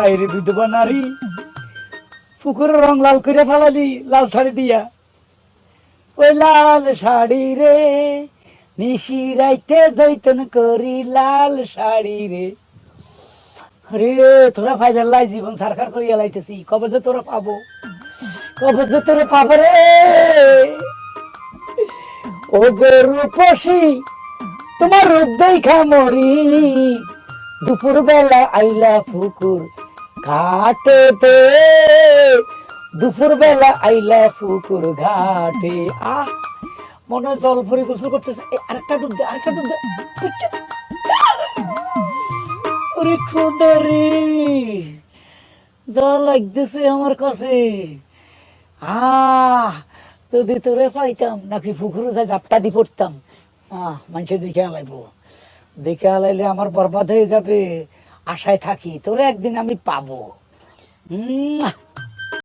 হাইরে বিধবা নারী, পুকুরের রং লাল করে ফেলালি লাল শাড়ি দিয়া। ওই লাল শাড়ি রে নিশি রাইতে জৈতন করি লাল শাড়ি রে। রে তোরা ফাইবার লাই জীবন সারখার করিয়া লাইতেছি, কবে যে তোরা পাবো, কবে যে তোরা পাবো রে। ও গরু পশি তোমার রূপ দেখা মরি, দুপুর বেলা আইলা পুকুর ঘাটেতে, দুপুর বেলা আইলা পুকুর ঘাটে। আহ মনে হয় জল ভরে গোসল করতেছে। আরেকটা ডুব দে, আরেকটা ডুব দে। ওরে খোদা রে, জল লাগতেছে আমার কাছে। যদি তোরে পাইতাম নাকি পুকুরে যাই ঝাপটা দিয়ে পড়তাম, মানুষে দেখে আলাইবো, দেখে আলাইলে আমার বরবাদ হয়ে যাবে। আশায় থাকি তোরে একদিন আমি পাবো।